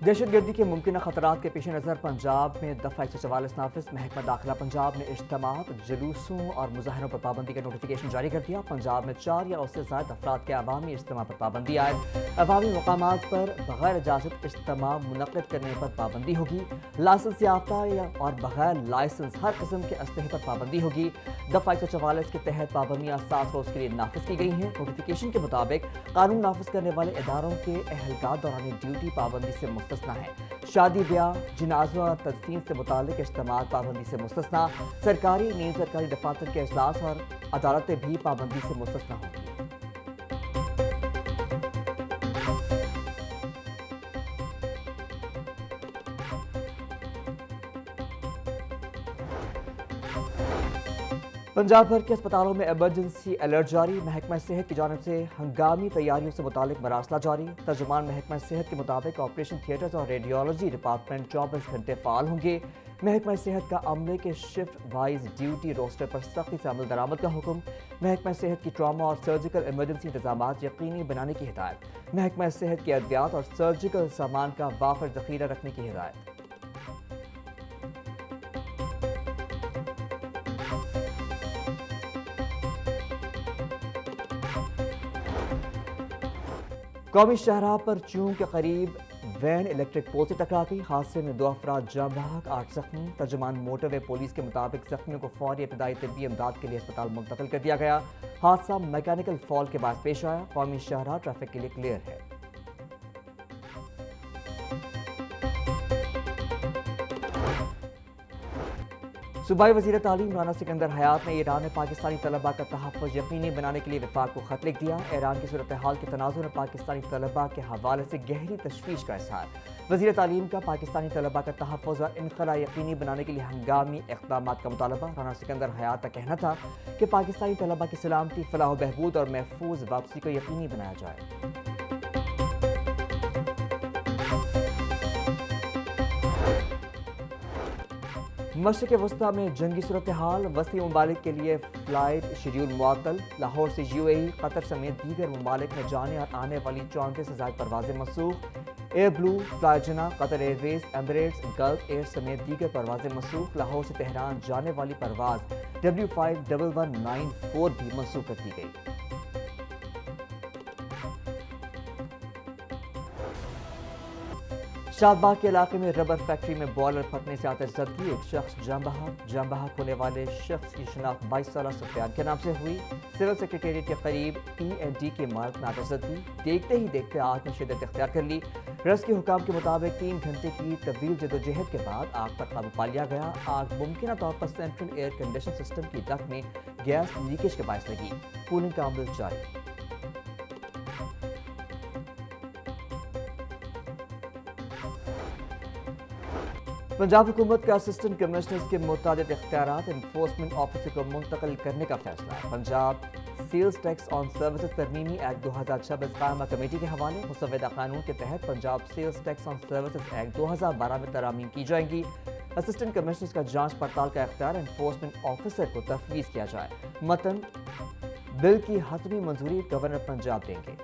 دہشت گردی کے ممکنہ خطرات کے پیش نظر پنجاب میں دفعہ 144 نافذ۔ محکمہ داخلہ پنجاب نے اجتماعات، جلوسوں اور مظاہروں پر پابندی کا نوٹیفیکیشن جاری کر دیا۔ پنجاب میں 4 یا اس سے زائد افراد کے عوامی اجتماع پر پابندی عائد۔ عوامی مقامات پر بغیر اجازت اجتماع منعقد کرنے پر پابندی ہوگی۔ لائسنس یافتہ اور بغیر لائسنس ہر قسم کے اسلحے پر پابندی ہوگی۔ دفعہ 144 کے تحت پابندیاں 7 روز کے لیے نافذ کی گئی ہیں۔ نوٹیفیکیشن کے مطابق قانون نافذ کرنے والے اداروں کے اہلکار دوران ڈیوٹی پابندی سے مستثنیٰ ہیں۔ شادی بیاہ، جنازوں اور تدفین سے متعلق اجتماعات پابندی سے مستثنیٰ۔ سرکاری، نیز سرکاری دفاتر کے اجلاس اور عدالتیں بھی پابندی سے مستثنیٰ ہوں گی۔ پنجاب بھر کے اسپتالوں میں ایمرجنسی الرٹ جاری۔ محکمہ صحت کی جانب سے ہنگامی تیاریوں سے متعلق مراسلہ جاری۔ ترجمان محکمہ صحت کے مطابق آپریشن تھیٹرز اور ریڈیولوجی ڈپارٹمنٹ 24 گھنٹے فعال ہوں گے۔ محکمہ صحت کا عملے کے شفٹ وائز ڈیوٹی روسٹر پر سختی سے عمل درآمد کا حکم۔ محکمہ صحت کی ٹراما اور سرجیکل ایمرجنسی انتظامات یقینی بنانے کی ہدایت۔ محکمہ صحت کی ادویات اور سرجیکل سامان کا وافر ذخیرہ رکھنے کی ہدایت۔ قومی شاہراہ پر چوم کے قریب وین الیکٹرک پول سے ٹکرا گئی۔ حادثے میں 2 افراد جاں بحق، 8 زخمی۔ ترجمان موٹر وے پولیس کے مطابق زخمیوں کو فوری ابتدائی طبی امداد کے لیے اسپتال منتقل کر دیا گیا۔ حادثہ میکینیکل فالٹ کے باعث پیش آیا۔ قومی شاہراہ ٹریفک کے لیے کلیئر ہے۔ صوبائی وزیر تعلیم رانا سکندر حیات نے ایران میں پاکستانی طلباء کا تحفظ یقینی بنانے کے لیے وفاق کو خط لکھ دیا۔ ایران کی صورتحال کے تناظر میں پاکستانی طلباء کے حوالے سے گہری تشویش کا اظہار۔ وزیر تعلیم کا پاکستانی طلباء کا تحفظ اور انخلاء یقینی بنانے کے لیے ہنگامی اقدامات کا مطالبہ۔ رانا سکندر حیات کا کہنا تھا کہ پاکستانی طلباء کی سلامتی، فلاح و بہبود اور محفوظ واپسی کو یقینی بنایا جائے۔ مشرق وسطیٰ میں جنگی صورتحال، وسطی ممالک کے لیے فلائٹ شیڈول معطل۔ لاہور سے UAE، قطر سمیت دیگر ممالک میں جانے اور آنے والی 34 سے زائد پروازیں منسوخ۔ ایئر بلو، فلائی جنا، قطر ایئر ویز، ایمریٹس، گلف ایئر سمیت دیگر پروازیں منسوخ۔ لاہور سے تہران جانے والی پرواز W51194 بھی منسوخ کر دی گئی۔ شاد باغ کے علاقے میں ربر فیکٹری میں بوائلر پھٹنے سے آتش زدگی، ایک شخص جاں بحق ہونے والے شخص کی شناخت 22 سالہ سفیان کے نام سے ہوئی۔ سول سیکریٹریٹ کے قریب PND کی عمارت میں آتش زدگی، دیکھتے ہی دیکھتے آگ نے شدت اختیار کر لی۔ ریسکیو حکام کے مطابق 3 گھنٹے کی طویل جدوجہد کے بعد آگ پر قابو پا لیا گیا۔ آگ ممکنہ طور پر سینٹرل ایئر کنڈیشن سسٹم کی ڈکٹ میں گیس لیکیج کے باعث لگی۔ کولنگ کا عمل جاری۔ پنجاب حکومت کا اسسٹنٹ کمشنرز کے متعدد اختیارات انفورسمنٹ آفیسر کو منتقل کرنے کا فیصلہ۔ Punjab sales tax on services ترمیمی ایکٹ 2026 قائمہ کمیٹی کے حوالے۔ مسودہ قانون کے تحت Punjab sales tax on services act 2012 میں ترامیم کی جائیں گی۔ اسسٹنٹ کمشنرز کا جانچ پڑتال کا اختیار انفورسمنٹ آفیسر کو تفویض کیا جائے۔ متن بل کی حتمی منظوری گورنر پنجاب دیں گے۔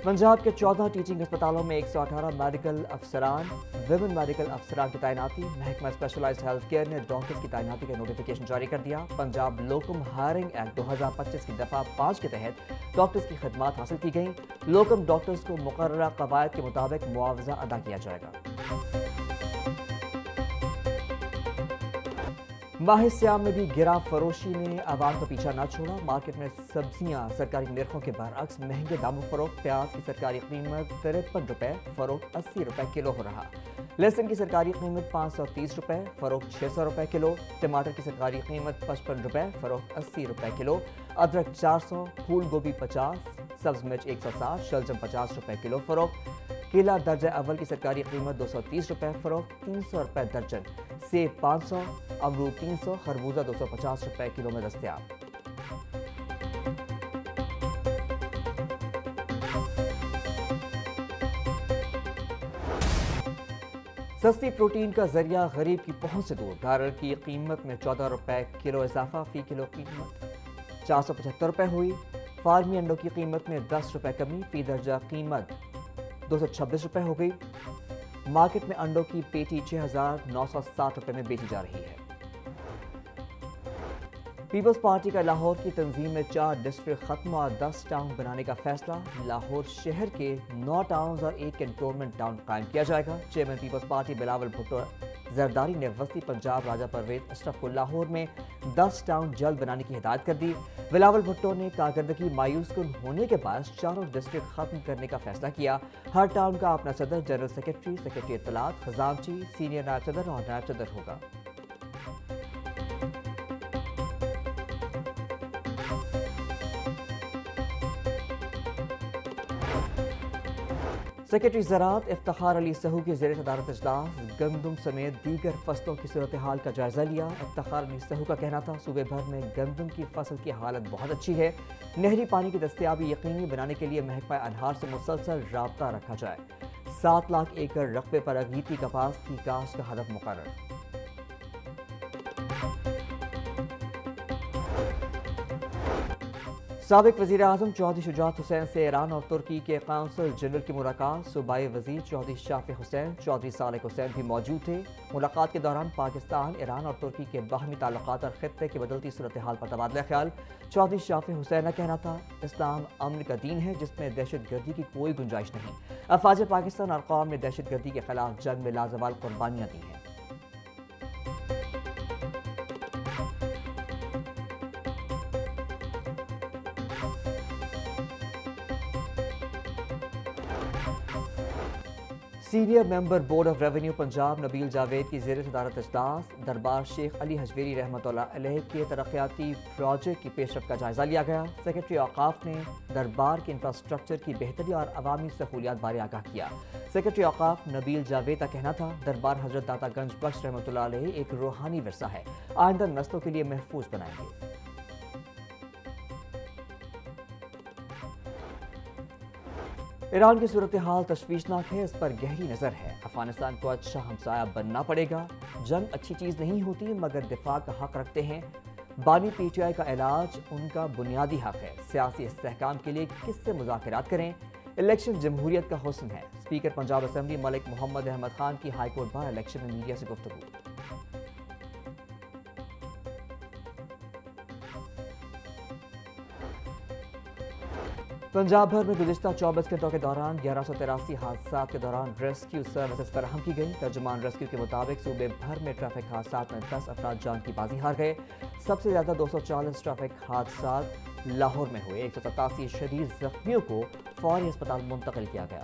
پنجاب کے 14 ٹیچنگ اسپتالوں میں 118 میڈیکل افسران، ویمن میڈیکل افسران کی تعیناتی۔ محکمہ اسپیشلائزڈ ہیلتھ کیئر نے ڈاکٹرز کی تعیناتی کا نوٹیفیکیشن جاری کر دیا۔ پنجاب لوکم ہائرنگ ایکٹ 2025 کی دفعہ 5 کے تحت ڈاکٹرز کی خدمات حاصل کی گئیں۔ لوکم ڈاکٹرز کو مقررہ قواعد کے مطابق معاوضہ ادا کیا جائے گا۔ ماہ سیام میں بھی گرا فروشی نے عوام کا پیچھا نہ چھوڑا۔ مارکیٹ میں سبزیاں سرکاری نرخوں کے برعکس مہنگے داموں فروخت۔ پیاز کی سرکاری قیمت 53 روپے، فروخت 80 روپے کلو ہو رہا۔ لہسن کی سرکاری قیمت 530 روپے، فروخت 600 روپے کلو۔ ٹماٹر کی سرکاری قیمت 55 روپے، فروخت 80 روپے کلو۔ ادرک 400، پھول گوبھی 50، سبز مرچ 160، شلجم 50 روپے کلو فروخت۔ کیلا درجہ اول کی سرکاری قیمت 230 روپے، فروخت 300 روپے درجن۔ سیب 500، امرود 300، خربوزہ 250 روپے کلو میں دستیاب۔ سستی پروٹین کا ذریعہ غریب کی پہنچ سے دور۔ ڈالر کی قیمت میں 14 روپے کلو اضافہ، فی کلو قیمت 475 روپے ہوئی۔ فارمی انڈوں کی قیمت میں 10 روپے کمی، فی درجہ قیمت 226 روپے ہو گئی۔ مارکیٹ میں انڈوں کی پیٹی 6,960 روپے میں بیچی جا رہی ہے۔ پیپلز پارٹی کا لاہور کی تنظیم میں 4 ڈسٹرکٹ ختم اور 10 ٹاؤن بنانے کا فیصلہ۔ لاہور شہر کے 9 ٹاؤنز اور 1 کنٹونمنٹ ٹاؤن قائم کیا جائے گا۔ چیئرمین پیپلز پارٹی بلاول بھٹو زرداری نے وسطی پنجاب راجہ پرویز اشرف کو لاہور میں 10 ٹاؤن جلد بنانے کی ہدایت کر دی۔ بلاول بھٹو نے کارکردگی مایوس کن ہونے کے باعث 4 ڈسٹرکٹ ختم کرنے کا فیصلہ کیا۔ ہر ٹاؤن کا اپنا صدر، جنرل سیکرٹری، سیکرٹری اطلاعات، خزانچی، سینئر نائب صدر اور نائب صدر ہوگا۔ سیکرٹری زراعت افتخار علی سہو کی زیر صدارت اجلاس گندم سمیت دیگر فصلوں کی صورتحال کا جائزہ لیا۔ افتخار علی سہو کا کہنا تھا صوبے بھر میں گندم کی فصل کی حالت بہت اچھی ہے، نہری پانی کی دستیابی یقینی بنانے کے لیے محکمہ انہار سے مسلسل رابطہ رکھا جائے۔ 7 لاکھ ایکڑ رقبے پر اگیتی کپاس کی کاشت کا ہدف مقرر۔ سابق وزیر اعظم چودھری شجاعت حسین سے ایران اور ترکی کے قونصل جنرل کی ملاقات۔ صوبائی وزیر چودھری شافع حسین، چودھری صالح حسین بھی موجود تھے۔ ملاقات کے دوران پاکستان، ایران اور ترکی کے باہمی تعلقات اور خطے کی بدلتی صورتحال پر تبادلہ خیال۔ چودھری شافع حسین کا کہنا تھا اسلام امن کا دین ہے جس میں دہشت گردی کی کوئی گنجائش نہیں۔ افواج پاکستان اور قوم نے دہشت گردی کے خلاف جنگ میں لازوال قربانیاں دی ہیں۔ Senior member board of revenue Punjab Nabeel Javed کی زیر صدارت اجلاس دربار شیخ علی حجویری رحمۃ اللہ علیہ کے ترقیاتی پروجیکٹ کی پیش رفت کا جائزہ لیا گیا۔ سیکرٹری اوقاف نے دربار کے انفراسٹرکچر کی بہتری اور عوامی سہولیات بارے آگاہ کیا۔ سیکرٹری اوقاف نبیل جاوید کا کہنا تھا دربار حضرت داتا گنج بخش رحمۃ اللہ علیہ ایک روحانی ورثہ ہے، آئندہ نسلوں کے لیے محفوظ بنائیں گے۔ ایران کی صورتحال تشویشناک ہے، اس پر گہری نظر ہے۔ افغانستان کو اچھا ہمسایہ بننا پڑے گا۔ جنگ اچھی چیز نہیں ہوتی مگر دفاع کا حق رکھتے ہیں۔ بانی پی ٹی آئی کا علاج ان کا بنیادی حق ہے۔ سیاسی استحکام کے لیے کس سے مذاکرات کریں؟ الیکشن جمہوریت کا حسن ہے۔ اسپیکر پنجاب اسمبلی ملک محمد احمد خان کی ہائی کورٹ بار الیکشن میں میڈیا سے گفتگو۔ پنجاب بھر میں گزشتہ 24 گھنٹوں کے دوران 1183 حادثات کے دوران ریسکیو سروسز فراہم کی گئی۔ ترجمان ریسکیو کے مطابق صوبے بھر میں ٹریفک حادثات میں 10 افراد جان کی بازی ہار گئے۔ سب سے زیادہ 240 ٹریفک حادثات لاہور میں ہوئے۔ 187 شدید زخمیوں کو فوری ہسپتال منتقل کیا گیا۔